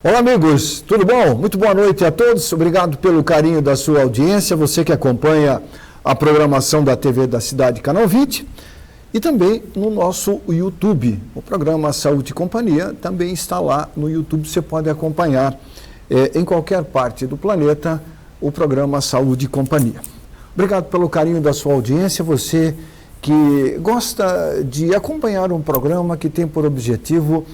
Olá amigos, tudo bom? Muito boa noite a todos, obrigado pelo carinho da sua audiência, você que acompanha a programação da TV da Cidade Canal 20 e também no nosso YouTube, o programa Saúde e Companhia também está lá no YouTube, você pode acompanhar em qualquer parte do planeta o programa Saúde e Companhia. Obrigado pelo carinho da sua audiência, você que gosta de acompanhar um programa que tem por objetivo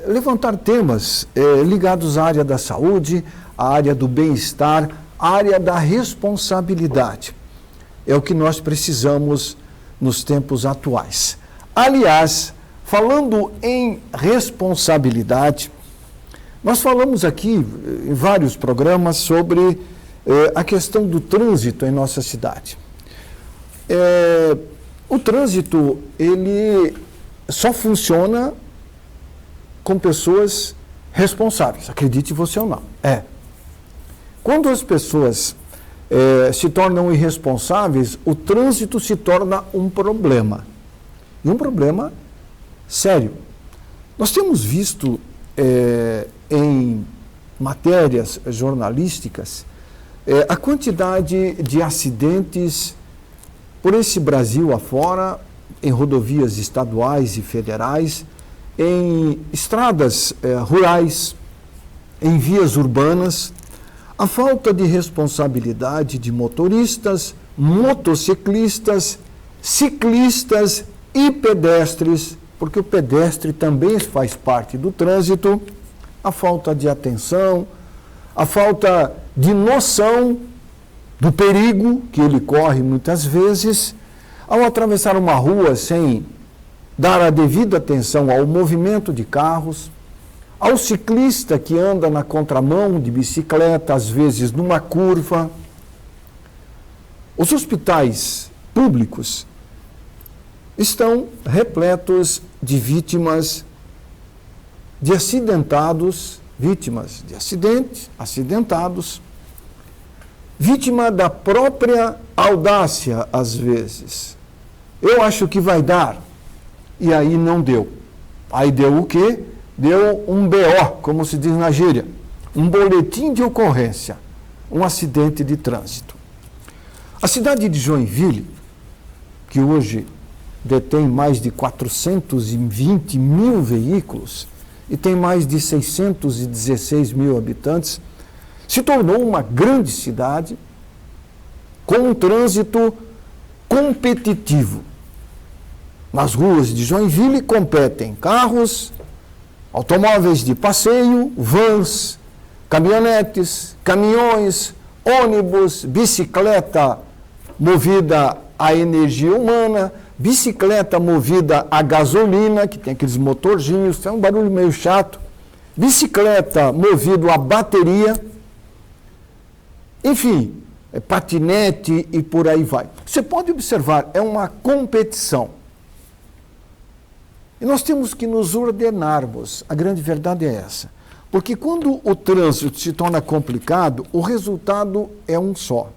levantar temas ligados à área da saúde, à área do bem-estar, à área da responsabilidade. É o que nós precisamos nos tempos atuais. Aliás, falando em responsabilidade, nós falamos aqui em vários programas sobre a questão do trânsito em nossa cidade. O trânsito, ele só funciona com pessoas responsáveis, acredite você ou não. Quando as pessoas se tornam irresponsáveis, o trânsito se torna um problema. E um problema sério. Nós temos visto em matérias jornalísticas a quantidade de acidentes por esse Brasil afora, em rodovias estaduais e federais, em estradas rurais, em vias urbanas, a falta de responsabilidade de motoristas, motociclistas, ciclistas e pedestres, porque o pedestre também faz parte do trânsito, a falta de atenção, a falta de noção do perigo que ele corre muitas vezes, ao atravessar uma rua sem dar a devida atenção ao movimento de carros, ao ciclista que anda na contramão de bicicleta, às vezes numa curva. Os hospitais públicos estão repletos de vítimas de acidentados, vítimas de acidentados, vítima da própria audácia, às vezes. Eu acho que vai dar. E aí não deu. Aí deu o quê? Deu um BO, como se diz na gíria, um boletim de ocorrência, um acidente de trânsito. A cidade de Joinville, que hoje detém mais de 420 mil veículos e tem mais de 616 mil habitantes, se tornou uma grande cidade com um trânsito competitivo. Nas ruas de Joinville competem carros, automóveis de passeio, vans, caminhonetes, caminhões, ônibus, bicicleta movida a energia humana, bicicleta movida a gasolina, que tem aqueles motorzinhos, tem um barulho meio chato, bicicleta movida a bateria, enfim, patinete e por aí vai. Você pode observar, é uma competição. E nós temos que nos ordenarmos, a grande verdade é essa. Porque quando o trânsito se torna complicado, o resultado é um só.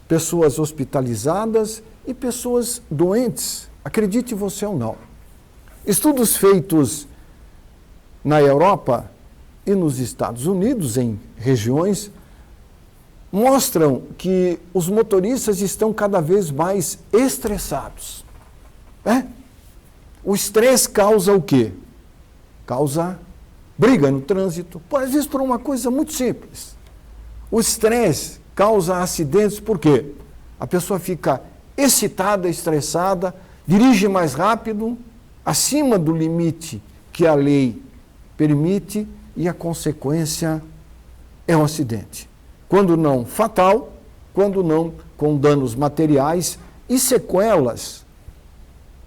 Pessoas hospitalizadas e pessoas doentes, acredite você ou não. Estudos feitos na Europa e nos Estados Unidos, em regiões, mostram que os motoristas estão cada vez mais estressados. O estresse causa o quê? Causa briga no trânsito, às vezes por uma coisa muito simples. O estresse causa acidentes, por quê? A pessoa fica excitada, estressada, dirige mais rápido, acima do limite que a lei permite, e a consequência é um acidente. Quando não fatal, quando não com danos materiais e sequelas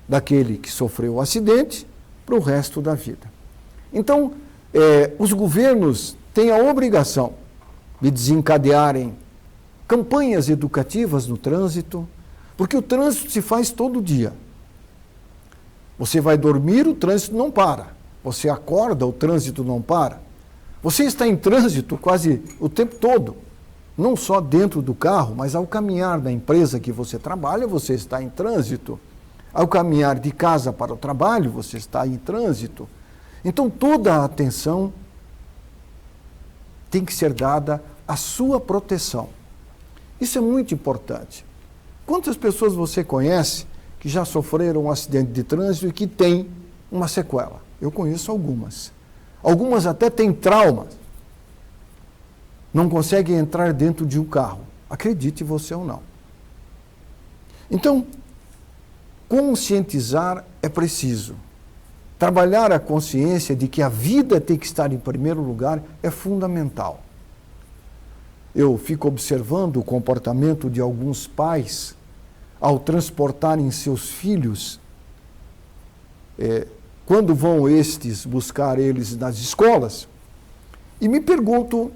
daquele que sofreu o acidente para o resto da vida. Então, os governos têm a obrigação de desencadearem campanhas educativas no trânsito, porque o trânsito se faz todo dia. Você vai dormir, o trânsito não para. Você acorda, o trânsito não para. Você está em trânsito quase o tempo todo, não só dentro do carro, mas ao caminhar da empresa que você trabalha, você está em trânsito. Ao caminhar de casa para o trabalho, você está em trânsito. Então, toda a atenção tem que ser dada a sua proteção. Isso é muito importante. Quantas pessoas você conhece que já sofreram um acidente de trânsito e que têm uma sequela? Eu conheço algumas. Algumas até têm traumas. Não conseguem entrar dentro de um carro. Acredite você ou não. Então, conscientizar é preciso. Trabalhar a consciência de que a vida tem que estar em primeiro lugar é fundamental. Eu fico observando o comportamento de alguns pais ao transportarem seus filhos, quando vão estes buscar eles nas escolas, e me perguntei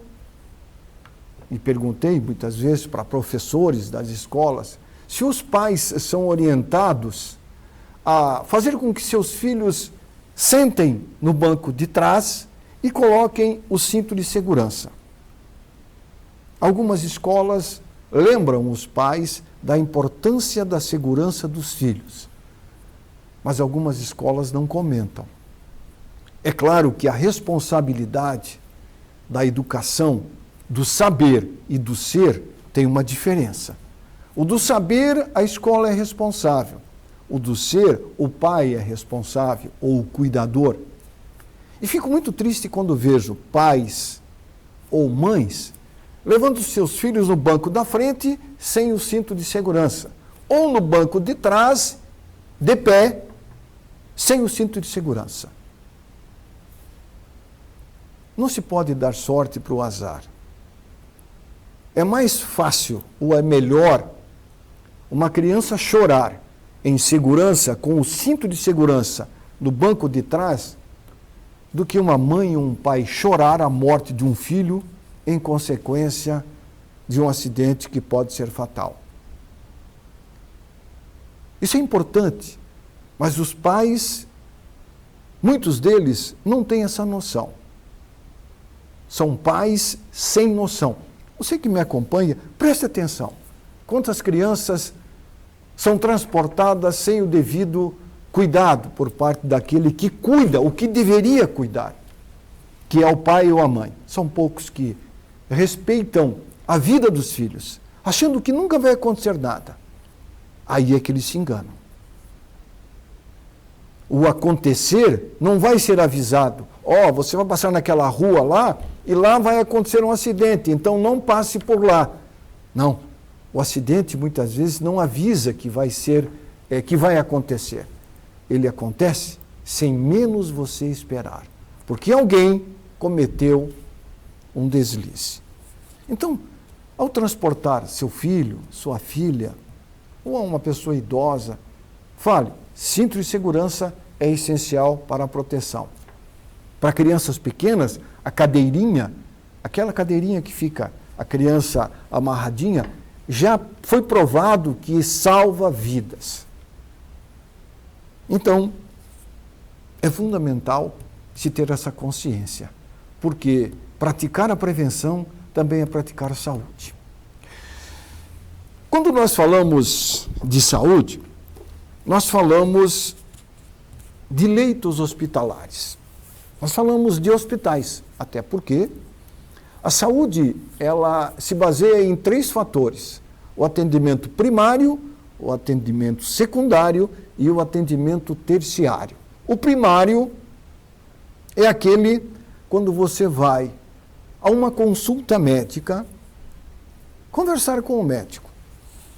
muitas vezes para professores das escolas, se os pais são orientados a fazer com que seus filhos sentem no banco de trás e coloquem o cinto de segurança. Algumas escolas lembram os pais da importância da segurança dos filhos, mas algumas escolas não comentam. É claro que a responsabilidade da educação, do saber e do ser tem uma diferença. O do saber, a escola é responsável. O do ser, o pai é responsável, ou o cuidador. E fico muito triste quando vejo pais ou mães levando seus filhos no banco da frente sem o cinto de segurança, ou no banco de trás, de pé, sem o cinto de segurança. Não se pode dar sorte para o azar. É mais fácil ou é melhor uma criança chorar em segurança, com o cinto de segurança no banco de trás, do que uma mãe ou um pai chorar a morte de um filho em consequência de um acidente que pode ser fatal. Isso é importante, mas os pais, muitos deles, não têm essa noção. São pais sem noção. Você que me acompanha, preste atenção. Quantas crianças são transportadas sem o devido cuidado por parte daquele que cuida, o que deveria cuidar, que é o pai ou a mãe. São poucos que respeitam a vida dos filhos, achando que nunca vai acontecer nada. Aí é que eles se enganam. O acontecer não vai ser avisado. Você vai passar naquela rua lá e lá vai acontecer um acidente, então não passe por lá. Não. O acidente muitas vezes não avisa que vai acontecer. Ele acontece sem menos você esperar, porque alguém cometeu um deslize. Então, ao transportar seu filho, sua filha, ou uma pessoa idosa, fale, cinto de segurança é essencial para a proteção. Para crianças pequenas, a cadeirinha, aquela cadeirinha que fica a criança amarradinha, já foi provado que salva vidas. Então, é fundamental se ter essa consciência, porque praticar a prevenção também é praticar a saúde. Quando nós falamos de saúde, nós falamos de leitos hospitalares. Nós falamos de hospitais, até porque a saúde, ela se baseia em 3 fatores: o atendimento primário, o atendimento secundário e o atendimento terciário. O primário é aquele quando você vai a uma consulta médica conversar com o médico.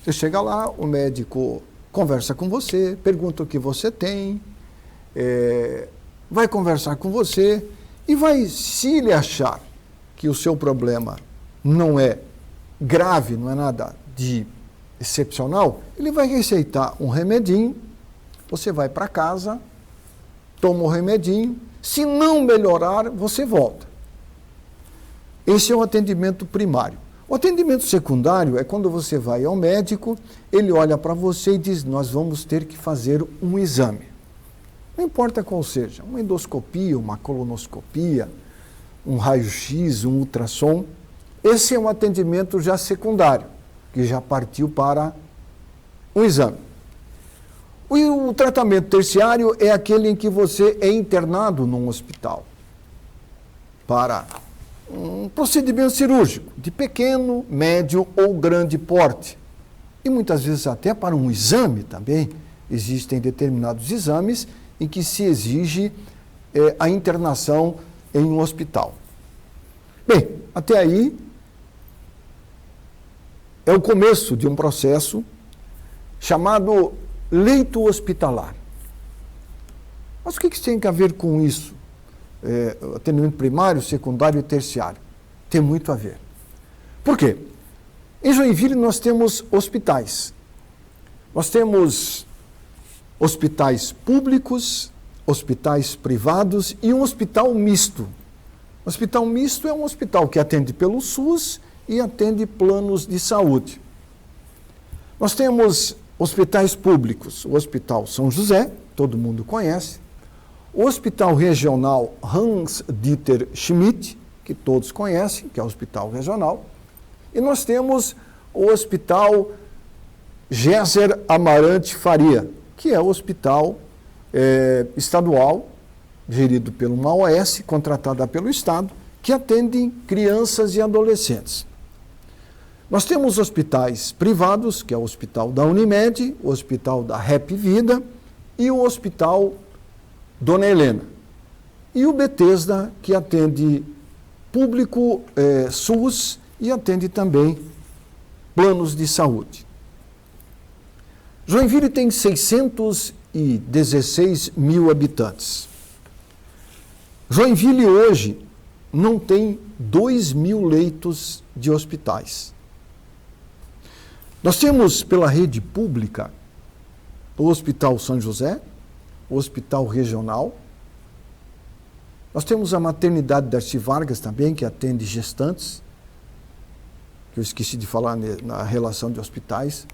Você chega lá, o médico conversa com você, pergunta o que você tem, vai conversar com você e vai, se ele achar que o seu problema não é grave, não é nada de excepcional, ele vai receitar um remedinho, você vai para casa, toma o remedinho, se não melhorar, você volta. Esse é o atendimento primário. O atendimento secundário é quando você vai ao médico, ele olha para você e diz, nós vamos ter que fazer um exame. Não importa qual seja, uma endoscopia, uma colonoscopia, um raio-x, um ultrassom. Esse é um atendimento já secundário, que já partiu para um exame. O tratamento terciário é aquele em que você é internado num hospital para um procedimento cirúrgico de pequeno, médio ou grande porte. E muitas vezes até para um exame também, existem determinados exames em que se exige a internação em um hospital. Bem, até aí é o começo de um processo chamado leito hospitalar. Mas o que tem a ver com isso? Atendimento primário, secundário e terciário. Tem muito a ver. Por quê? Em Joinville nós temos hospitais. Nós temos hospitais públicos, hospitais privados e um hospital misto. O hospital misto é um hospital que atende pelo SUS e atende planos de saúde. Nós temos hospitais públicos, o Hospital São José, todo mundo conhece, o Hospital Regional Hans-Dieter Schmidt, que todos conhecem, que é o hospital regional, e nós temos o Hospital Géser Amarante Faria, que é o hospital estadual, gerido por uma OS, contratada pelo Estado, que atende crianças e adolescentes. Nós temos hospitais privados, que é o Hospital da Unimed, o Hospital da Rep Vida e o Hospital Dona Helena. E o Bethesda, que atende público SUS e atende também planos de saúde. Joinville tem 616 mil habitantes. Joinville hoje não tem 2.000 leitos de hospitais. Nós temos pela rede pública o Hospital São José, o Hospital Regional. Nós temos a Maternidade Darcy Vargas também, que atende gestantes, que eu esqueci de falar na relação de hospitais.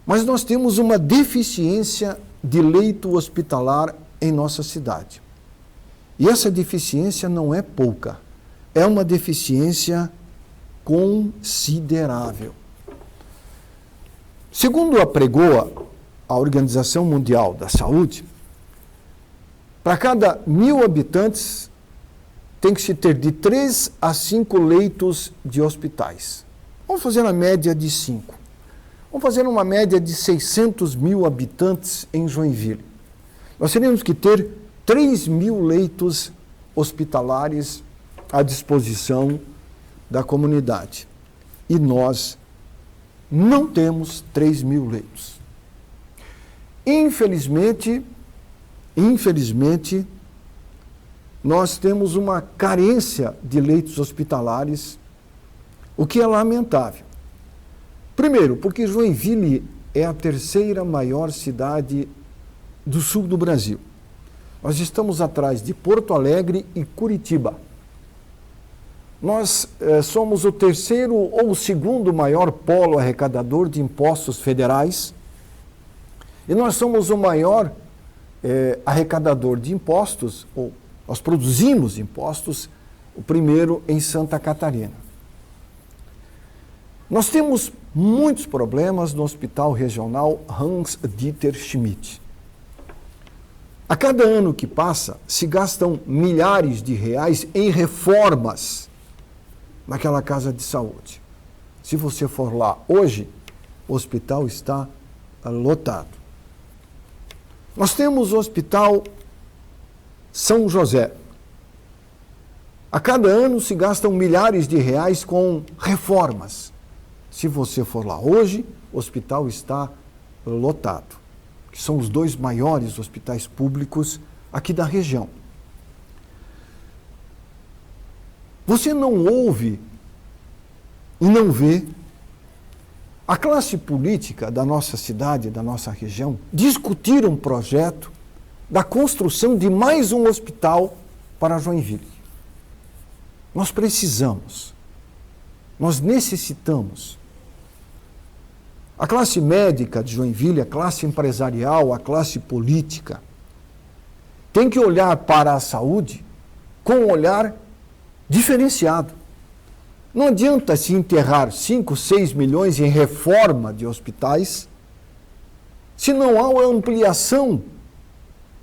Mas nós temos uma deficiência de leito hospitalar em nossa cidade. E essa deficiência não é pouca, é uma deficiência considerável. Segundo apregoa a Organização Mundial da Saúde, para cada 1.000 habitantes tem que se ter de 3 a 5 leitos de hospitais. Vamos fazer uma média de 5. Vamos fazer uma média de 600 mil habitantes em Joinville. Nós teríamos que ter 3.000 leitos hospitalares à disposição da comunidade. E nós não temos 3.000 leitos. Infelizmente, nós temos uma carência de leitos hospitalares, o que é lamentável. Primeiro, porque Joinville é a 3ª maior cidade do sul do Brasil. Nós estamos atrás de Porto Alegre e Curitiba. Nós somos o 3º ou o 2º maior polo arrecadador de impostos federais e nós somos o maior arrecadador de impostos, ou nós produzimos impostos, o primeiro em Santa Catarina. Nós temos muitos problemas no Hospital Regional Hans-Dieter Schmidt. A cada ano que passa, se gastam milhares de reais em reformas naquela casa de saúde. Se você for lá hoje, o hospital está lotado. Nós temos o Hospital São José. A cada ano se gastam milhares de reais com reformas. Se você for lá hoje, o hospital está lotado, que são os 2 maiores hospitais públicos aqui da região. Você não ouve e não vê a classe política da nossa cidade, da nossa região, discutir um projeto da construção de mais um hospital para Joinville. Nós precisamos, nós necessitamos. A classe médica de Joinville, a classe empresarial, a classe política, tem que olhar para a saúde com um olhar diferenciado. Não adianta se enterrar 5, 6 milhões em reforma de hospitais se não há a ampliação,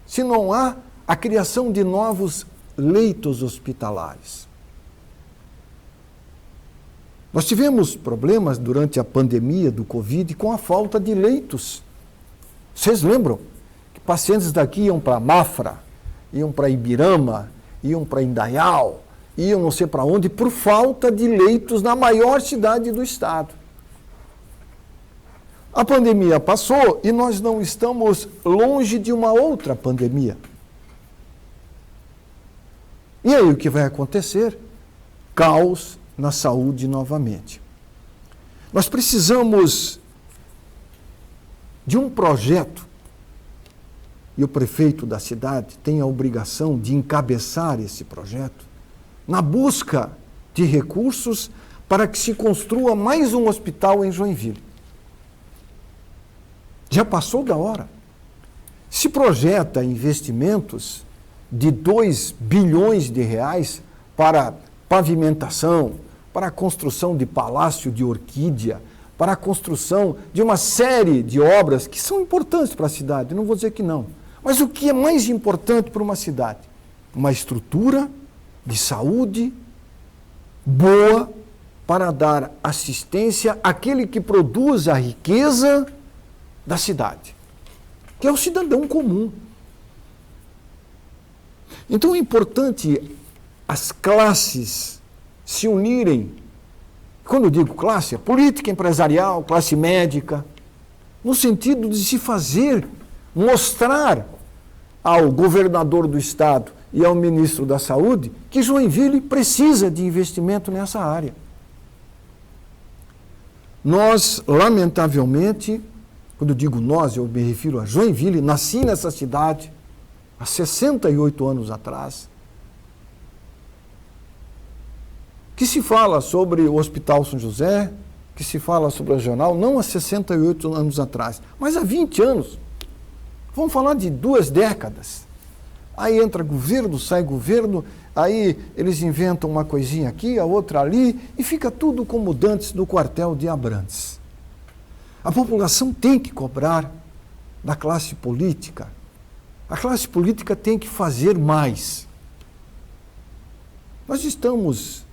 se não há a criação de novos leitos hospitalares. Nós tivemos problemas durante a pandemia do Covid com a falta de leitos. Vocês lembram que pacientes daqui iam para Mafra, iam para Ibirama, iam para Indaial, iam não sei para onde, por falta de leitos na maior cidade do estado. A pandemia passou e nós não estamos longe de uma outra pandemia. E aí o que vai acontecer? Caos na saúde novamente. Nós precisamos de um projeto, e o prefeito da cidade tem a obrigação de encabeçar esse projeto, na busca de recursos para que se construa mais um hospital em Joinville. Já passou da hora. Se projeta investimentos de 2 bilhões de reais para pavimentação, para a construção de palácio de orquídea, para a construção de uma série de obras que são importantes para a cidade, não vou dizer que não. Mas o que é mais importante para uma cidade? Uma estrutura de saúde boa para dar assistência àquele que produz a riqueza da cidade, que é o cidadão comum. Então é importante as classes se unirem. Quando eu digo classe, é política empresarial, classe médica, no sentido de se fazer, mostrar ao governador do estado e ao ministro da Saúde que Joinville precisa de investimento nessa área. Nós, lamentavelmente, quando eu digo nós, eu me refiro a Joinville, nasci nessa cidade há 68 anos atrás, que se fala sobre o Hospital São José, que se fala sobre o regional, não há 68 anos atrás, mas há 20 anos. Vamos falar de 2 décadas. Aí entra governo, sai governo, aí eles inventam uma coisinha aqui, a outra ali, e fica tudo como dantes no quartel de Abrantes. A população tem que cobrar da classe política. A classe política tem que fazer mais. Nós estamos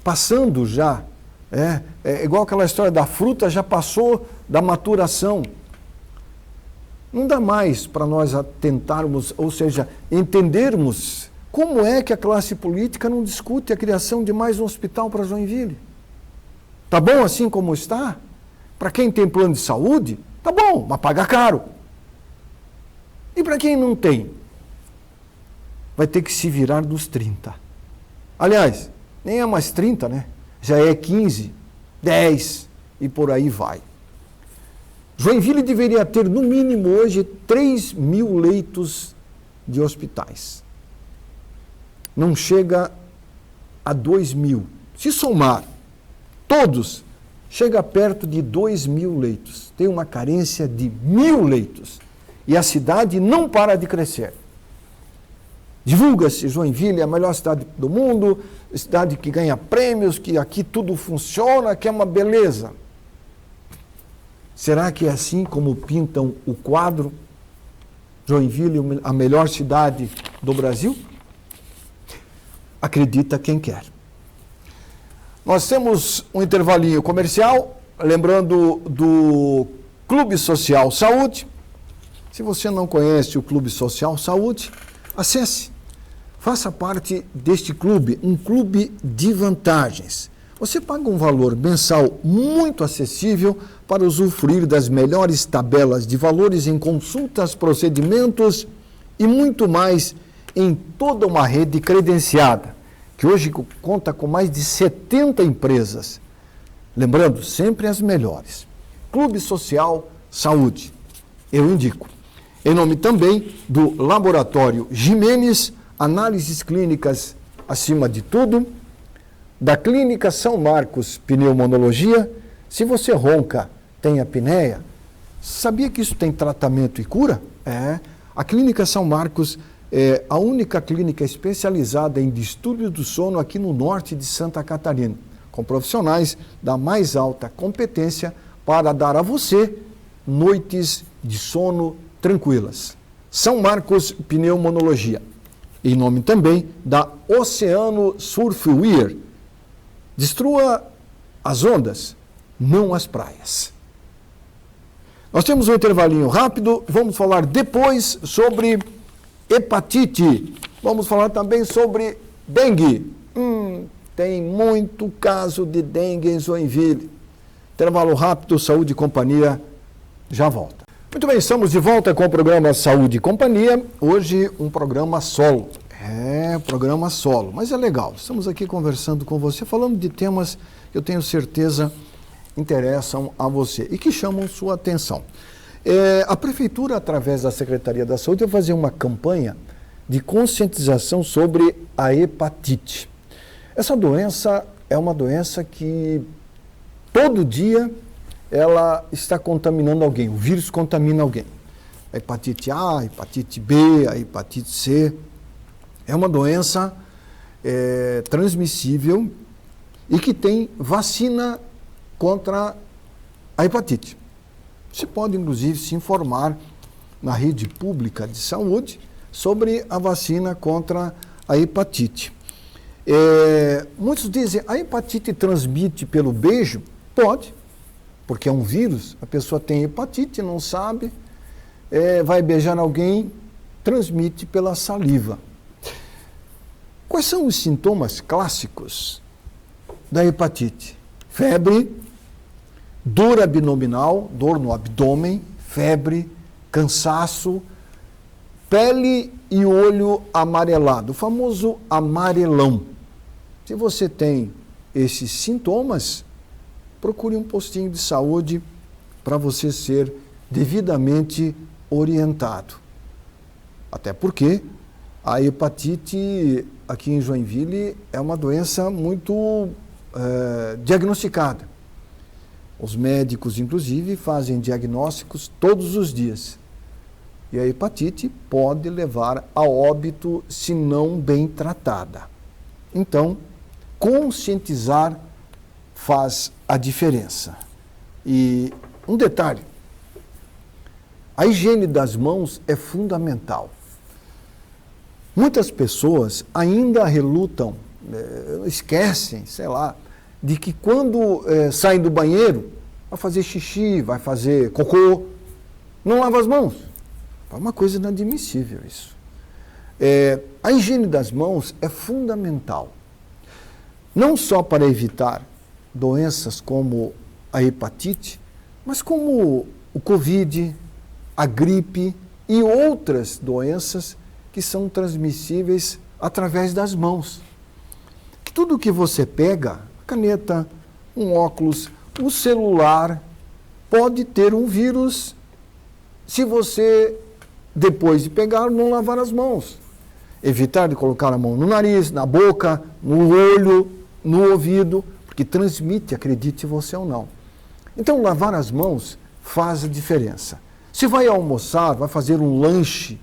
passando já, é igual aquela história da fruta, já passou da maturação. Não dá mais para nós tentarmos, ou seja, entendermos como é que a classe política não discute a criação de mais um hospital para Joinville. Tá bom assim como está? Para quem tem plano de saúde, tá bom, mas paga caro. E para quem não tem? Vai ter que se virar dos 30. Aliás, nem é mais 30, né? Já é 15, 10 e por aí vai. Joinville deveria ter, no mínimo hoje, 3.000 leitos de hospitais. Não chega a 2.000. Se somar todos, chega perto de 2.000 leitos. Tem uma carência de 1.000 leitos. E a cidade não para de crescer. Divulga-se Joinville é a melhor cidade do mundo, cidade que ganha prêmios, que aqui tudo funciona, que é uma beleza. Será que é assim como pintam o quadro? Joinville, a melhor cidade do Brasil? Acredita quem quer. Nós temos um intervalinho comercial, lembrando do Clube Social Saúde. Se você não conhece o Clube Social Saúde, acesse. Faça parte deste clube, um clube de vantagens. Você paga um valor mensal muito acessível para usufruir das melhores tabelas de valores em consultas, procedimentos e muito mais em toda uma rede credenciada, que hoje conta com mais de 70 empresas. Lembrando, sempre as melhores. Clube Social Saúde. Eu indico. Em nome também do Laboratório Jimenez, análises clínicas acima de tudo, da Clínica São Marcos Pneumonologia. Se você ronca, tem apneia, sabia que isso tem tratamento e cura? A Clínica São Marcos é a única clínica especializada em distúrbios do sono aqui no norte de Santa Catarina, com profissionais da mais alta competência para dar a você noites de sono tranquilas. São Marcos Pneumonologia. Em nome também da Oceano Surfwear. Destrua as ondas, não as praias. Nós temos um intervalinho rápido, vamos falar depois sobre hepatite. Vamos falar também sobre dengue. Tem muito caso de dengue em Joinville. Intervalo rápido, Saúde e Companhia já volta. Muito bem, estamos de volta com o programa Saúde e Companhia. Hoje um programa solo. Programa solo, mas é legal. Estamos aqui conversando com você, falando de temas que eu tenho certeza interessam a você e que chamam sua atenção. A Prefeitura, através da Secretaria da Saúde, vai fazer uma campanha de conscientização sobre a hepatite. Essa doença é uma doença que todo dia ela está contaminando alguém, o vírus contamina alguém. A hepatite A, a hepatite B, a hepatite C. É uma doença transmissível e que tem vacina contra a hepatite. Você pode, inclusive, se informar na rede pública de saúde sobre a vacina contra a hepatite. Muitos dizem, a hepatite transmite pelo beijo? Pode, porque é um vírus, a pessoa tem hepatite, não sabe, vai beijar alguém, transmite pela saliva. Quais são os sintomas clássicos da hepatite? Febre, dor abdominal, dor no abdômen, febre, cansaço, pele e olho amarelado, o famoso amarelão. Se você tem esses sintomas, procure um postinho de saúde para você ser devidamente orientado. Até porque a hepatite aqui em Joinville é uma doença muito diagnosticada. Os médicos, inclusive, fazem diagnósticos todos os dias. E a hepatite pode levar a óbito se não bem tratada. Então, conscientizar faz a diferença. E um detalhe, a higiene das mãos é fundamental. Muitas pessoas ainda relutam, esquecem, de que quando saem do banheiro, vai fazer xixi, vai fazer cocô, não lava as mãos. É uma coisa inadmissível isso. A higiene das mãos é fundamental, não só para evitar doenças como a hepatite, mas como o Covid, a gripe e outras doenças que são transmissíveis através das mãos. Que tudo que você pega, caneta, um óculos, o celular, pode ter um vírus se você, depois de pegar, não lavar as mãos. Evitar de colocar a mão no nariz, na boca, no olho, no ouvido, porque transmite, acredite você ou não. Então, lavar as mãos faz a diferença. Se vai almoçar, vai fazer um lanche,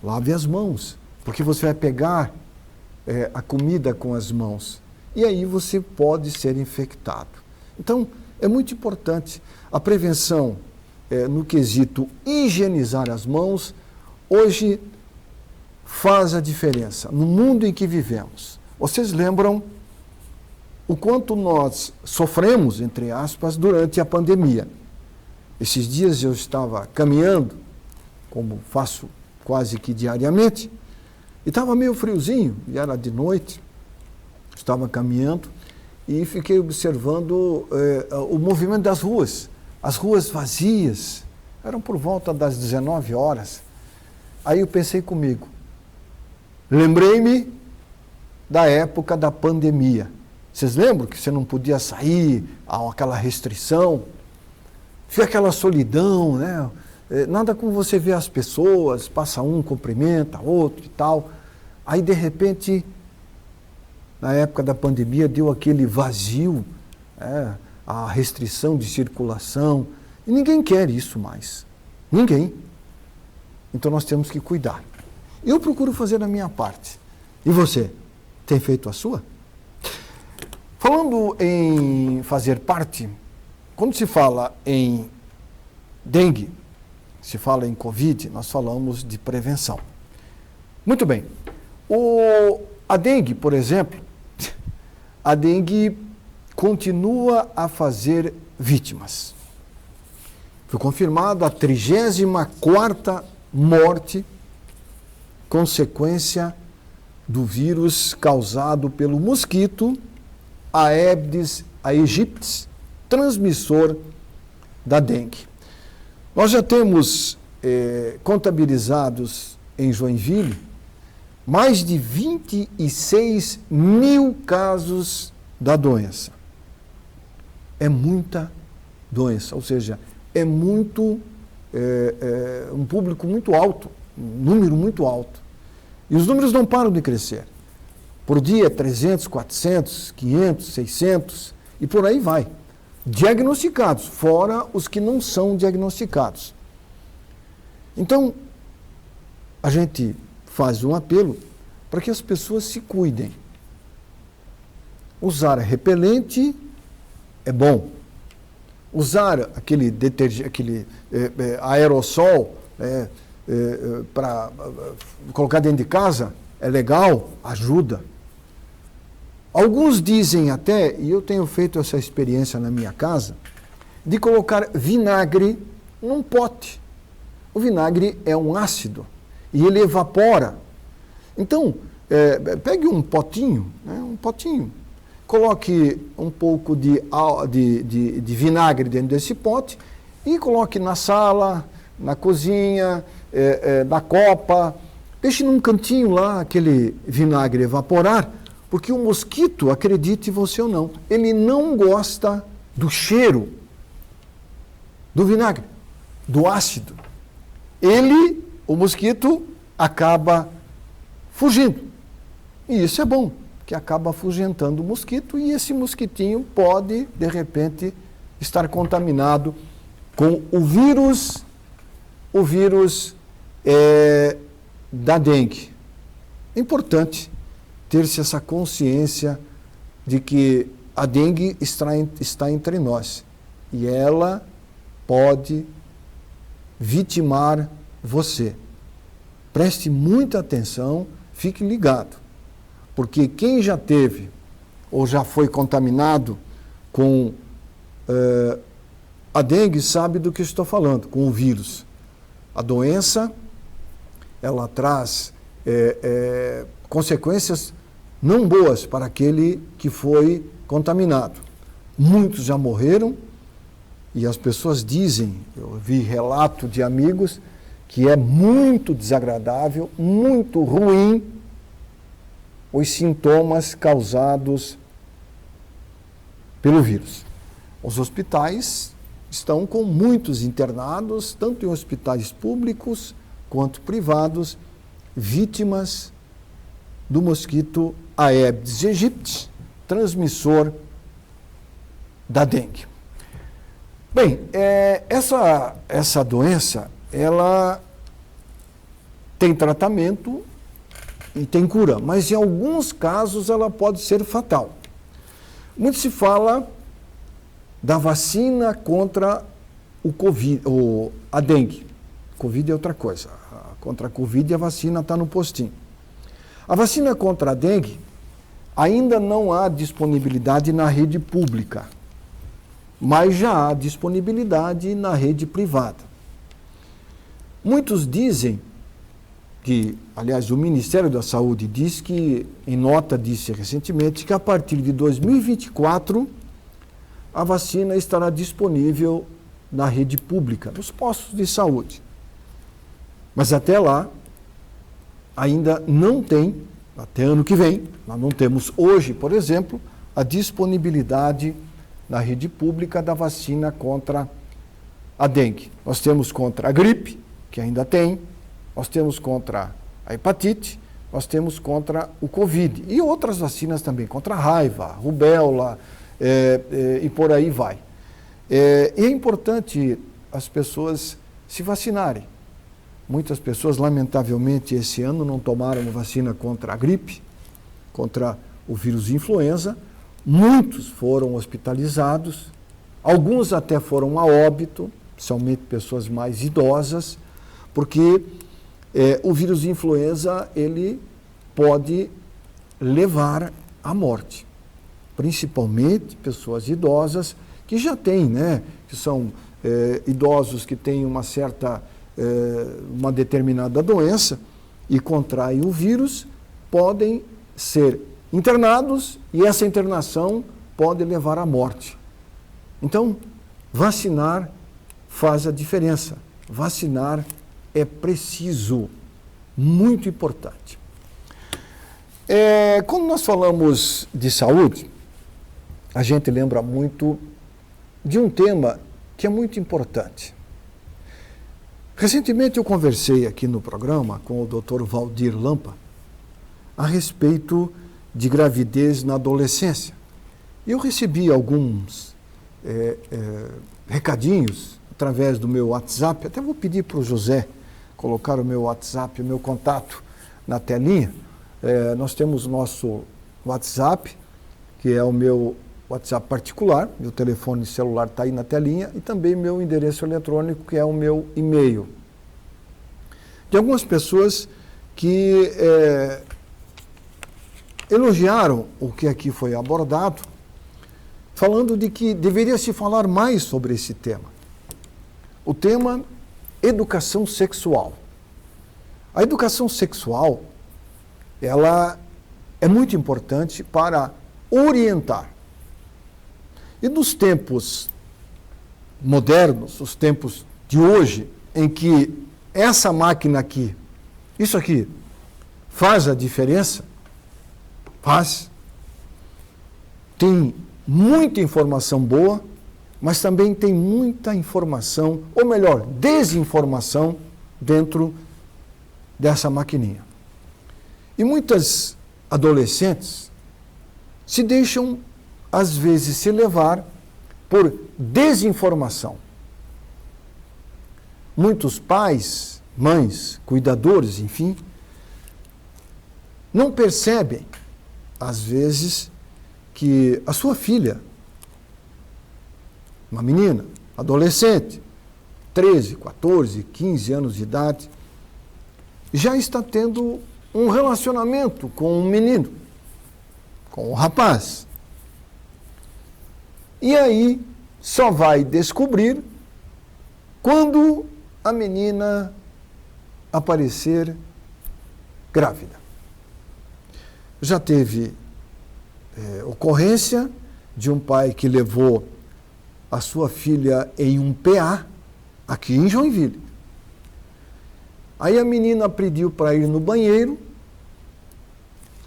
lave as mãos, porque você vai pegar a comida com as mãos. E aí você pode ser infectado. Então, é muito importante a prevenção no quesito higienizar as mãos, hoje faz a diferença no mundo em que vivemos. Vocês lembram o quanto nós sofremos, entre aspas, durante a pandemia. Esses dias eu estava caminhando, como faço quase que diariamente, e estava meio friozinho, e era de noite, estava caminhando e fiquei observando o movimento das ruas, as ruas vazias, eram por volta das 19 horas. Aí eu pensei comigo, lembrei-me da época da pandemia. Vocês lembram que você não podia sair, aquela restrição, fica aquela solidão, né? Nada como você vê as pessoas, passa um, cumprimenta outro e tal. Aí, de repente, na época da pandemia, deu aquele vazio, a restrição de circulação. E ninguém quer isso mais. Ninguém. Então, nós temos que cuidar. Eu procuro fazer a minha parte. E você? Tem feito a sua? Falando em fazer parte, quando se fala em dengue, se fala em Covid, nós falamos de prevenção. Muito bem. A dengue, por exemplo, a dengue continua a fazer vítimas. Foi confirmada a 34ª morte consequência do vírus causado pelo mosquito Aedes aegypti, transmissor da dengue. Nós já temos contabilizados em Joinville mais de 26 mil casos da doença. É muita doença, ou seja, é muito, um público muito alto, um número muito alto. E os números não param de crescer. Por dia, 300, 400, 500, 600 e por aí vai. Diagnosticados, fora os que não são diagnosticados. Então, a gente faz um apelo para que as pessoas se cuidem. Usar repelente é bom. Usar aquele aerossol para colocar dentro de casa é legal, ajuda. Alguns dizem até, e eu tenho feito essa experiência na minha casa, de colocar vinagre num pote. O vinagre é um ácido e ele evapora. Então, pegue um potinho, coloque um pouco de vinagre dentro desse pote e coloque na sala, na cozinha, na copa. Deixe num cantinho lá aquele vinagre evaporar, porque o mosquito, acredite você ou não, ele não gosta do cheiro do vinagre, do ácido. O mosquito, acaba fugindo. E isso é bom, que acaba afugentando o mosquito e esse mosquitinho pode, de repente, estar contaminado com o vírus da dengue. É importante ter-se essa consciência de que a dengue está entre nós e ela pode vitimar você. Preste muita atenção, fique ligado, porque quem já teve ou já foi contaminado com a dengue sabe do que estou falando, com o vírus. A doença, ela traz consequências não boas para aquele que foi contaminado. Muitos já morreram e as pessoas dizem, eu vi relato de amigos, que é muito desagradável, muito ruim os sintomas causados pelo vírus. Os hospitais estão com muitos internados, tanto em hospitais públicos quanto privados, vítimas do mosquito Aedes aegypti, transmissor da dengue. Bem, essa doença, ela tem tratamento e tem cura, mas em alguns casos ela pode ser fatal. Muito se fala da vacina contra a dengue. Covid é outra coisa. Contra a Covid a vacina está no postinho. A vacina contra a dengue ainda não há disponibilidade na rede pública, mas já há disponibilidade na rede privada. Muitos dizem que, aliás, o Ministério da Saúde diz que, em nota, disse recentemente que a partir de 2024 a vacina estará disponível na rede pública, nos postos de saúde. Mas até lá, ainda não tem, até ano que vem, nós não temos hoje, por exemplo, a disponibilidade na rede pública da vacina contra a dengue. Nós temos contra a gripe, que ainda tem, nós temos contra a hepatite, nós temos contra o Covid e outras vacinas também, contra a raiva, rubéola e por aí vai. E é importante as pessoas se vacinarem. Muitas pessoas, lamentavelmente, esse ano não tomaram vacina contra a gripe, contra o vírus influenza. Muitos foram hospitalizados, alguns até foram a óbito, principalmente pessoas mais idosas, porque o vírus influenza, ele pode levar à morte. principalmente pessoas idosas que já têm, né, que são idosos que têm uma determinada doença e contraem o vírus, podem ser internados e essa internação pode levar à morte. Então, vacinar faz a diferença. Vacinar é preciso, muito importante. Quando nós falamos de saúde, a gente lembra muito de um tema que é muito importante. Recentemente eu conversei aqui no programa com o Dr. Valdir Lampa a respeito de gravidez na adolescência. E eu recebi alguns recadinhos através do meu WhatsApp, até vou pedir para o José colocar o meu WhatsApp, o meu contato na telinha. Nós temos o nosso WhatsApp, que é o meu WhatsApp particular, meu telefone celular está aí na telinha, e também meu endereço eletrônico, que é o meu e-mail. Tem algumas pessoas que elogiaram o que aqui foi abordado, falando de que deveria se falar mais sobre esse tema. O tema educação sexual. A educação sexual, ela é muito importante para orientar. E nos tempos modernos, os tempos de hoje, em que essa máquina aqui, isso aqui, faz a diferença, faz. Tem muita informação boa, mas também tem muita informação, ou melhor, desinformação dentro dessa maquininha. E muitas adolescentes se deixam, às vezes, se levar por desinformação. Muitos pais, mães, cuidadores, enfim, não percebem, às vezes, que a sua filha, uma menina, adolescente, 13, 14, 15 anos de idade, já está tendo um relacionamento com um menino, com um rapaz. E aí só vai descobrir quando a menina aparecer grávida. Já teve ocorrência de um pai que levou a sua filha em um PA, aqui em Joinville. Aí a menina pediu para ir no banheiro,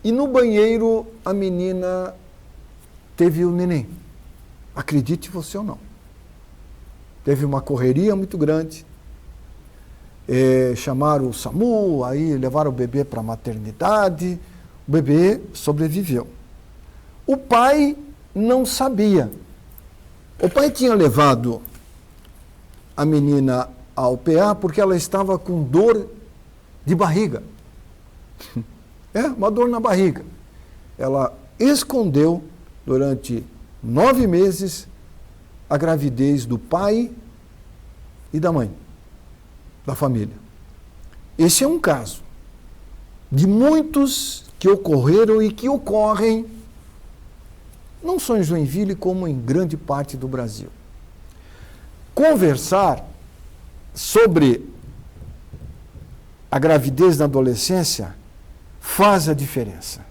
e no banheiro a menina teve o neném. Acredite você ou não. Teve uma correria muito grande, chamaram o SAMU, aí levaram o bebê para a maternidade, o bebê sobreviveu. O pai não sabia. O pai tinha levado a menina ao PA porque ela estava com dor de barriga. Uma dor na barriga. Ela escondeu durante 9 meses a gravidez do pai e da mãe, da família. Esse é um caso de muitos que ocorreram e que ocorrem não só em Joinville, como em grande parte do Brasil. Conversar sobre a gravidez na adolescência faz a diferença.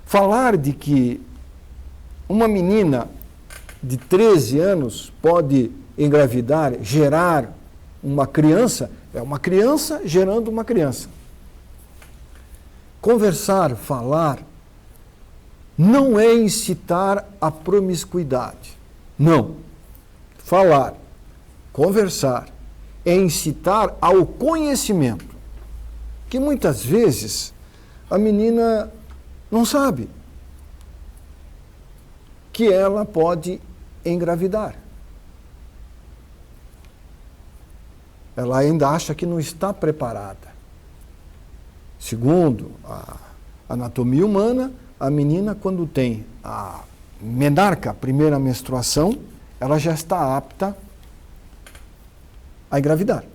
Falar de que uma menina de 13 anos pode engravidar, gerar uma criança, é uma criança gerando uma criança. Conversar, falar, não é incitar a promiscuidade. Não. Falar, conversar, é incitar ao conhecimento. Que muitas vezes a menina não sabe que ela pode engravidar. Ela ainda acha que não está preparada. Segundo a anatomia humana, a menina, quando tem a menarca, a primeira menstruação, ela já está apta a engravidar.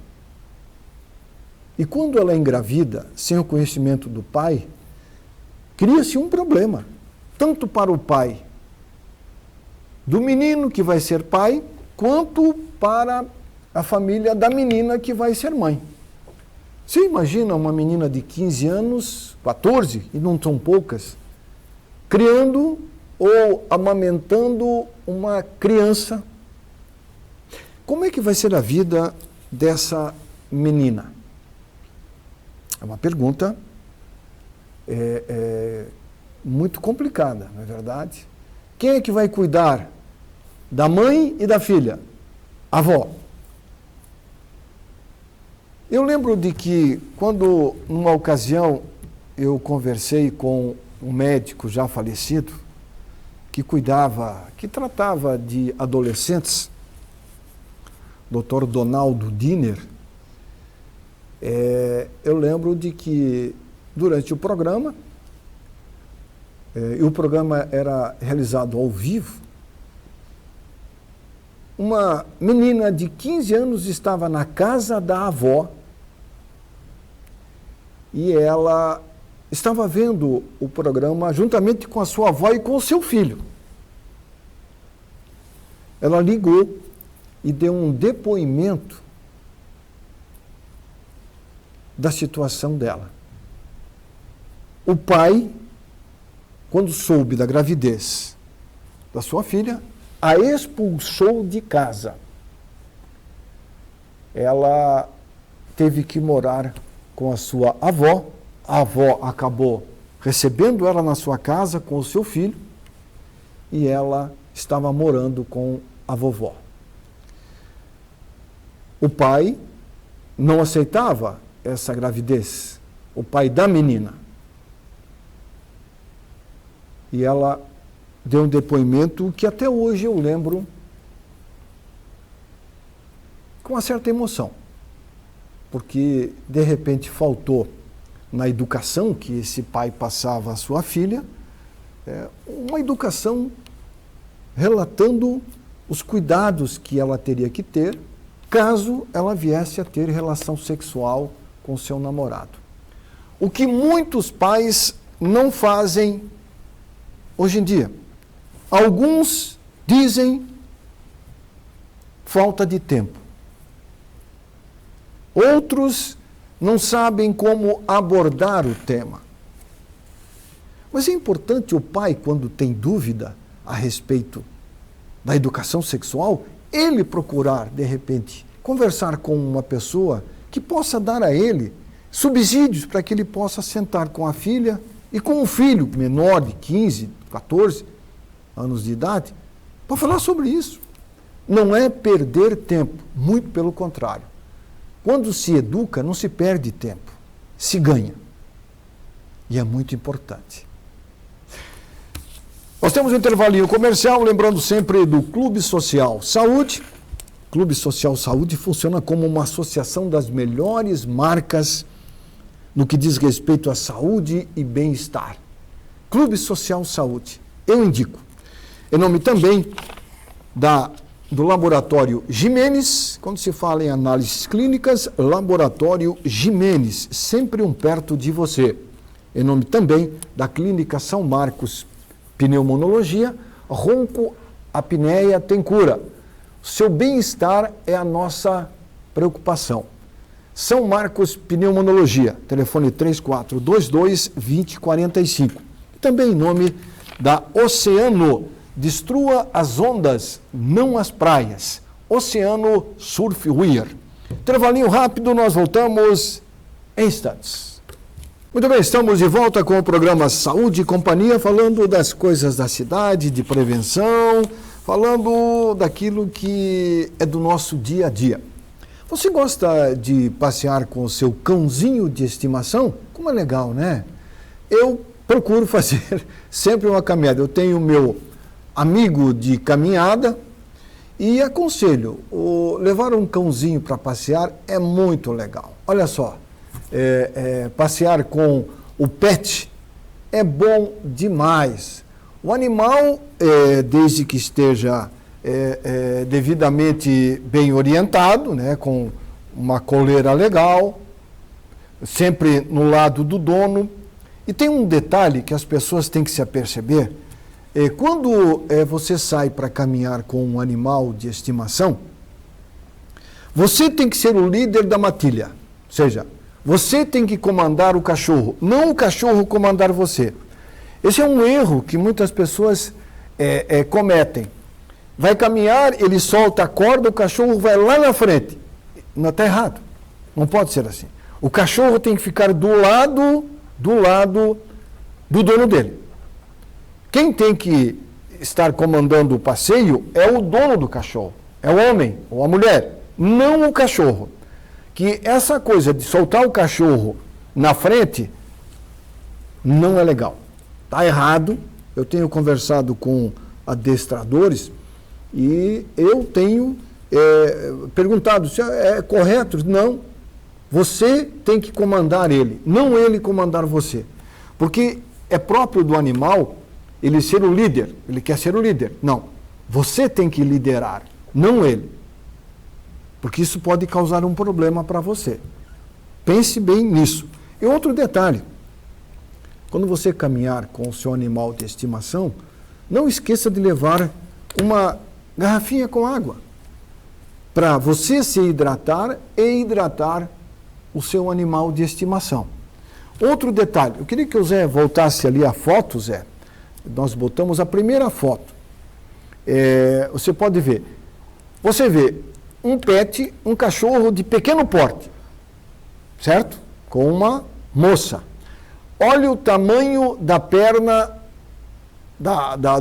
E quando ela é engravida, sem o conhecimento do pai, cria-se um problema. tanto para o pai do menino que vai ser pai, quanto para a família da menina que vai ser mãe. Você imagina uma menina de 15 anos, 14, e não são poucas, criando ou amamentando uma criança? Como é que vai ser a vida dessa menina? É uma pergunta muito complicada, não é verdade? Quem é que vai cuidar da mãe e da filha? A avó. Eu lembro de que, quando, numa ocasião, eu conversei com um médico já falecido, que tratava de adolescentes, Dr. Donaldo Diner, eu lembro de que, durante o programa, e o programa era realizado ao vivo, uma menina de 15 anos estava na casa da avó e ela estava vendo o programa juntamente com a sua avó e com o seu filho. Ela ligou e deu um depoimento da situação dela. O pai, quando soube da gravidez da sua filha, a expulsou de casa. Ela teve que morar com a sua avó. A avó acabou recebendo ela na sua casa com o seu filho e ela estava morando com a vovó. O pai não aceitava essa gravidez, o pai da menina. E ela deu um depoimento que até hoje eu lembro com uma certa emoção, porque de repente faltou na educação que esse pai passava à sua filha, uma educação relatando os cuidados que ela teria que ter caso ela viesse a ter relação sexual com seu namorado. O que muitos pais não fazem hoje em dia. Alguns dizem falta de tempo. Outros não sabem como abordar o tema. Mas é importante o pai, quando tem dúvida a respeito da educação sexual, ele procurar, de repente, conversar com uma pessoa que possa dar a ele subsídios para que ele possa sentar com a filha e com o filho menor de 15, 14 anos de idade, para falar sobre isso. Não é perder tempo, muito pelo contrário. Quando se educa, não se perde tempo, se ganha. E é muito importante. Nós temos um intervalinho comercial, lembrando sempre do Clube Social Saúde. Clube Social Saúde funciona como uma associação das melhores marcas no que diz respeito à saúde e bem-estar. Clube Social Saúde, eu indico. Em nome também do Laboratório Jimenez, quando se fala em análises clínicas, Laboratório Jimenez, sempre um perto de você. Em nome também da Clínica São Marcos, Pneumonologia, ronco, apneia tem cura. Seu bem-estar é a nossa preocupação. São Marcos Pneumonologia, telefone 3422-2045. Também em nome da Oceano, destrua as ondas, não as praias. Oceano Surf Wear. Intervalinho rápido, nós voltamos em instantes. Muito bem, estamos de volta com o programa Saúde e Companhia, falando das coisas da cidade, de prevenção, falando daquilo que é do nosso dia a dia. Você gosta de passear com o seu cãozinho de estimação? Como é legal, né? Eu procuro fazer sempre uma caminhada. Eu tenho o meu amigo de caminhada e aconselho, levar um cãozinho para passear é muito legal. Olha só, passear com o pet é bom demais. O animal, desde que esteja devidamente bem orientado, né, com uma coleira legal, sempre no lado do dono. E tem um detalhe que as pessoas têm que se aperceber, Quando você sai para caminhar com um animal de estimação, você tem que ser o líder da matilha. Ou seja, você tem que comandar o cachorro, não o cachorro comandar você. Esse é um erro que muitas pessoas cometem. Vai caminhar, ele solta a corda, o cachorro vai lá na frente. Não, está errado. Não pode ser assim. O cachorro tem que ficar do lado do dono dele. Quem tem que estar comandando o passeio é o dono do cachorro, é o homem ou a mulher, não o cachorro. Que essa coisa de soltar o cachorro na frente não é legal. Está errado. Eu tenho conversado com adestradores e eu tenho perguntado se é correto. Não. Você tem que comandar ele, não ele comandar você. Porque é próprio do animal ele ser o líder, ele quer ser o líder. Não, você tem que liderar, não ele. Porque isso pode causar um problema para você. Pense bem nisso. E outro detalhe, quando você caminhar com o seu animal de estimação, não esqueça de levar uma garrafinha com água, para você se hidratar e hidratar o seu animal de estimação. Outro detalhe, eu queria que o Zé voltasse ali a foto, Zé. Nós botamos a primeira foto. Você pode ver. Você vê um pet, um cachorro de pequeno porte, certo? Com uma moça. Olha o tamanho da perna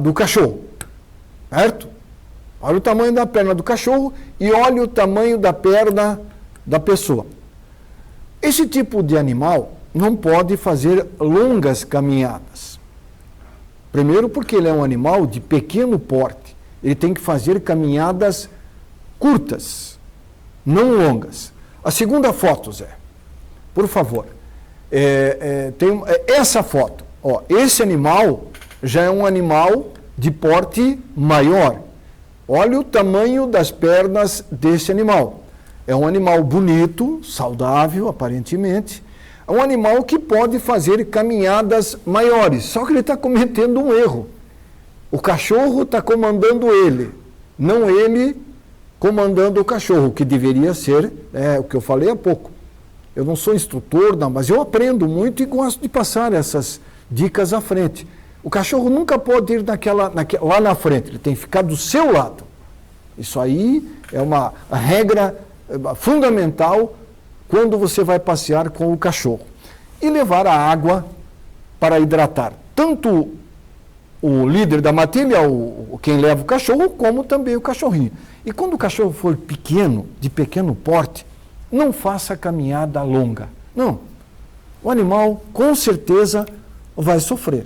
do cachorro, certo? Olha o tamanho da perna do cachorro e olha o tamanho da perna da pessoa. Esse tipo de animal não pode fazer longas caminhadas. Primeiro porque ele é um animal de pequeno porte. Ele tem que fazer caminhadas curtas, não longas. A segunda foto, Zé, por favor. Tem essa foto. Ó, esse animal já é um animal de porte maior. Olha o tamanho das pernas desse animal. É um animal bonito, saudável, aparentemente. É um animal que pode fazer caminhadas maiores, só que ele está cometendo um erro. O cachorro está comandando ele, não ele comandando o cachorro, que deveria ser o que eu falei há pouco. Eu não sou instrutor, não, mas eu aprendo muito e gosto de passar essas dicas à frente. O cachorro nunca pode ir lá na frente, ele tem que ficar do seu lado. Isso aí é uma regra fundamental quando você vai passear com o cachorro. E levar a água para hidratar tanto o líder da matilha, quem leva o cachorro, como também o cachorrinho. E quando o cachorro for pequeno, de pequeno porte, não faça caminhada longa. Não. O animal, com certeza, vai sofrer.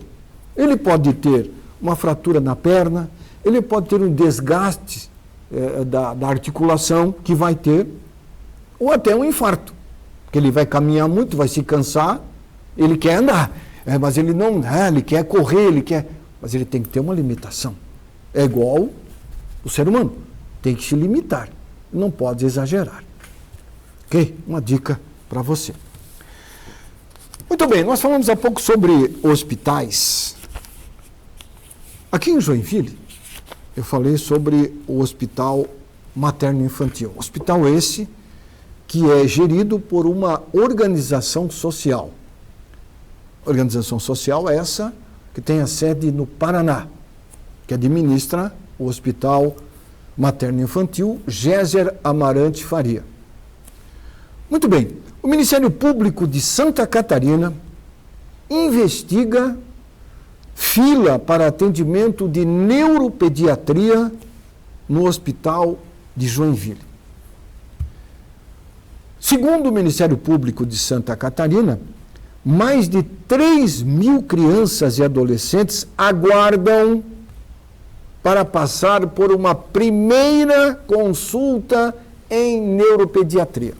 Ele pode ter uma fratura na perna, ele pode ter um desgaste da articulação que vai ter, ou até um infarto. Porque ele vai caminhar muito, vai se cansar, ele quer andar, mas ele não, ele quer correr, mas ele tem que ter uma limitação. É igual o ser humano, tem que se limitar, não pode exagerar. Ok? Uma dica para você. Muito bem, nós falamos há pouco sobre hospitais. Aqui em Joinville, eu falei sobre o Hospital Materno-Infantil. Hospital esse que é gerido por uma organização social. Organização social essa que tem a sede no Paraná, que administra o Hospital Materno-Infantil Géser Amarante Faria. Muito bem, o Ministério Público de Santa Catarina investiga fila para atendimento de neuropediatria no Hospital de Joinville. Segundo o Ministério Público de Santa Catarina, mais de 3.000 crianças e adolescentes aguardam para passar por uma primeira consulta em neuropediatria.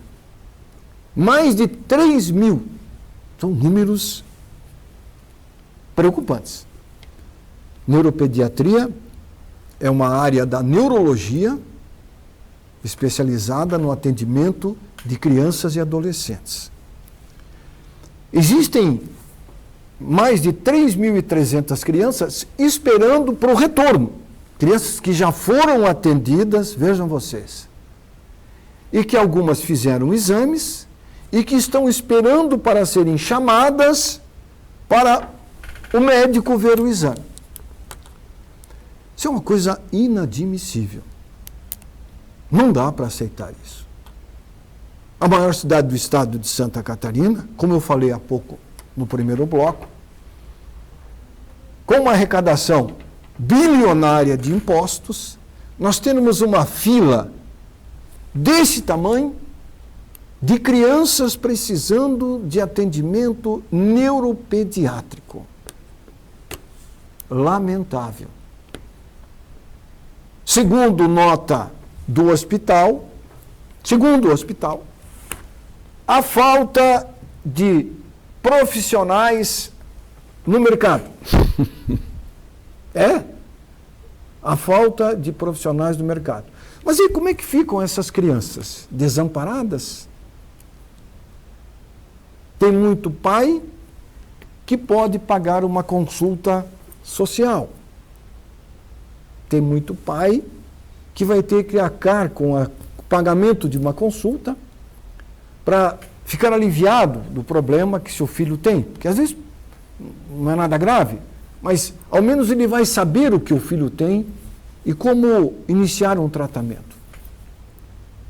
Mais de 3.000. São números preocupantes. Neuropediatria é uma área da neurologia especializada no atendimento de crianças e adolescentes. Existem mais de 3.300 crianças esperando para o retorno. Crianças que já foram atendidas, vejam vocês, e que algumas fizeram exames e que estão esperando para serem chamadas para o médico ver o exame. Isso é uma coisa inadmissível. Não dá para aceitar isso. A maior cidade do estado de Santa Catarina, como eu falei há pouco no primeiro bloco, com uma arrecadação bilionária de impostos, nós temos uma fila desse tamanho de crianças precisando de atendimento neuropediátrico. Lamentável. Segundo nota do hospital, a falta de profissionais no mercado. A falta de profissionais no mercado. Mas e como é que ficam essas crianças? Desamparadas? Tem muito pai que pode pagar uma consulta social. Tem muito pai que vai ter que arcar com o pagamento de uma consulta para ficar aliviado do problema que seu filho tem. Porque às vezes não é nada grave, mas ao menos ele vai saber o que o filho tem e como iniciar um tratamento.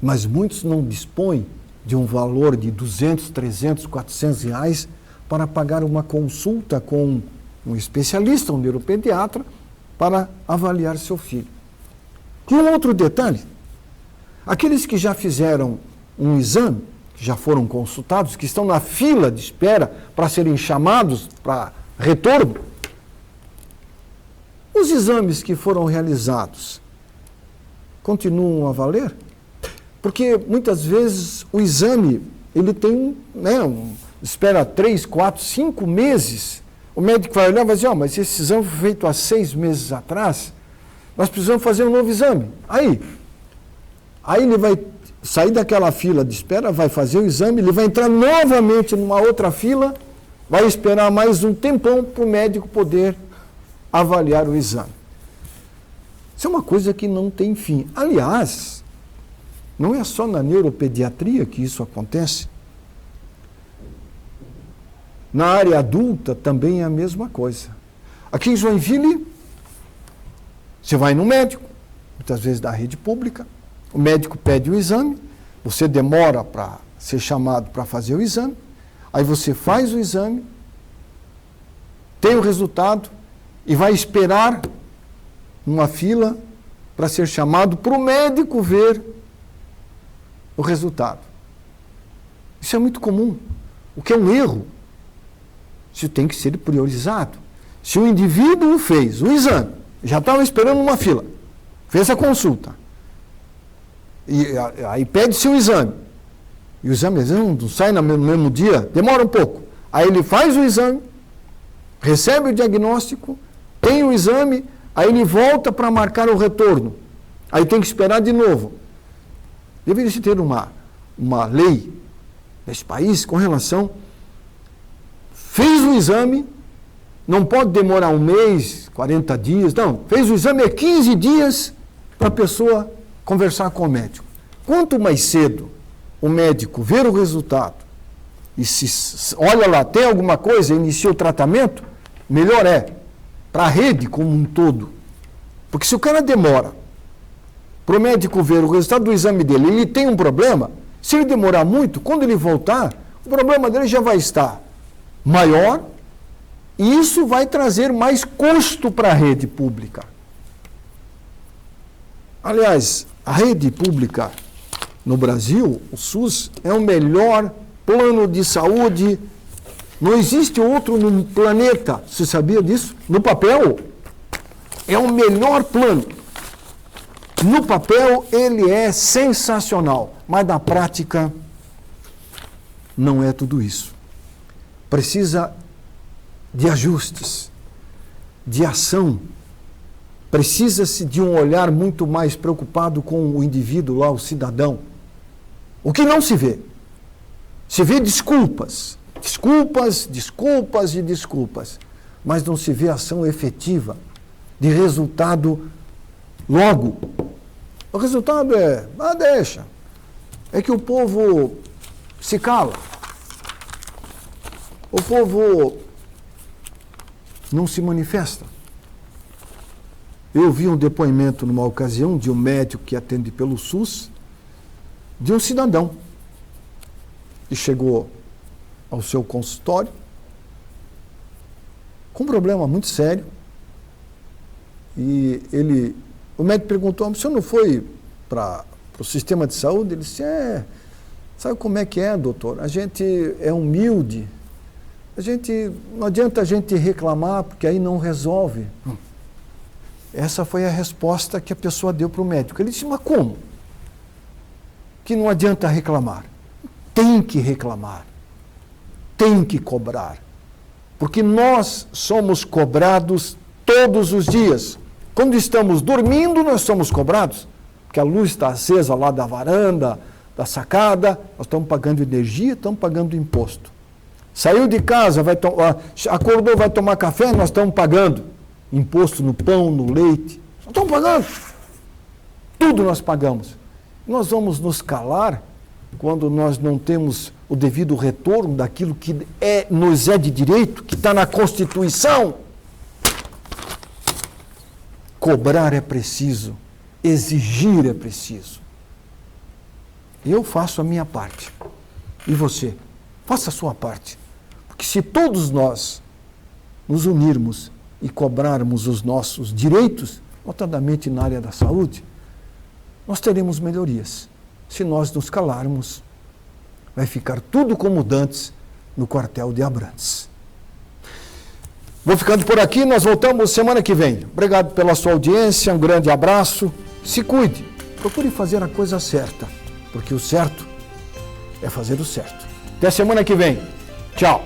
Mas muitos não dispõem de um valor de 200, 300, 400 reais para pagar uma consulta com um especialista, um neuropediatra, para avaliar seu filho. E um outro detalhe, aqueles que já fizeram um exame, que já foram consultados, que estão na fila de espera para serem chamados para retorno, os exames que foram realizados continuam a valer? Porque muitas vezes o exame, ele tem, espera 3, 4, 5 meses. O médico vai olhar e vai dizer, mas esse exame foi feito há 6 meses atrás, nós precisamos fazer um novo exame. Aí ele vai sair daquela fila de espera, vai fazer o exame, ele vai entrar novamente numa outra fila, vai esperar mais um tempão para o médico poder avaliar o exame. Isso é uma coisa que não tem fim. Aliás, não é só na neuropediatria que isso acontece. Na área adulta também é a mesma coisa. Aqui em Joinville, você vai no médico, muitas vezes da rede pública, o médico pede o exame, você demora para ser chamado para fazer o exame, aí você faz o exame, tem o resultado e vai esperar numa fila para ser chamado para o médico ver o resultado. Isso é muito comum, o que é um erro. Isso tem que ser priorizado. Se o indivíduo fez o exame, já estava esperando uma fila, fez a consulta, e aí pede-se o exame, e o exame não sai no mesmo dia, demora um pouco. Aí ele faz o exame, recebe o diagnóstico, tem o exame, aí ele volta para marcar o retorno. Aí tem que esperar de novo. Deveria-se ter uma lei nesse país com relação... Fez o exame, não pode demorar 1 mês, 40 dias, não. Fez o exame, é 15 dias para a pessoa conversar com o médico. Quanto mais cedo o médico ver o resultado e se olha lá, tem alguma coisa, inicia o tratamento, melhor é, para a rede como um todo. Porque se o cara demora para o médico ver o resultado do exame dele, ele tem um problema, se ele demorar muito, quando ele voltar, o problema dele já vai estar maior, e isso vai trazer mais custo para a rede pública. Aliás, a rede pública no Brasil, o SUS, é o melhor plano de saúde. Não existe outro no planeta. Você sabia disso? No papel, é o melhor plano. No papel, ele é sensacional, mas na prática, não é tudo isso. Precisa de ajustes, de ação. Precisa-se de um olhar muito mais preocupado com o indivíduo lá, o cidadão. O que não se vê? Se vê desculpas. Desculpas, desculpas e desculpas. Mas não se vê ação efetiva, de resultado logo. O resultado é, deixa. É que o povo se cala. O povo não se manifesta. Eu vi um depoimento numa ocasião de um médico que atende pelo SUS, de um cidadão que chegou ao seu consultório com um problema muito sério e o médico perguntou: o senhor não foi para o sistema de saúde? Ele disse: sabe como é que é, doutor? A gente é humilde, não adianta a gente reclamar porque aí não resolve. Essa foi a resposta que a pessoa deu para o médico. Ele disse: mas como? Que não adianta reclamar. Tem que reclamar. Tem que cobrar. Porque nós somos cobrados todos os dias. Quando estamos dormindo, nós somos cobrados. Porque a luz está acesa lá da varanda, da sacada, nós estamos pagando energia, estamos pagando imposto. Saiu de casa, acordou, vai tomar café, nós estamos pagando imposto no pão, no leite. Nós estamos pagando. Tudo nós pagamos. Nós vamos nos calar quando nós não temos o devido retorno daquilo que nos é de direito, que está na Constituição. Cobrar é preciso, exigir é preciso. Eu faço a minha parte. E você? Faça a sua parte. Porque se todos nós nos unirmos e cobrarmos os nossos direitos, notadamente na área da saúde, nós teremos melhorias. Se nós nos calarmos, vai ficar tudo como dantes no quartel de Abrantes. Vou ficando por aqui, nós voltamos semana que vem. Obrigado pela sua audiência, um grande abraço. Se cuide, procure fazer a coisa certa, porque o certo é fazer o certo. Até semana que vem. Tchau.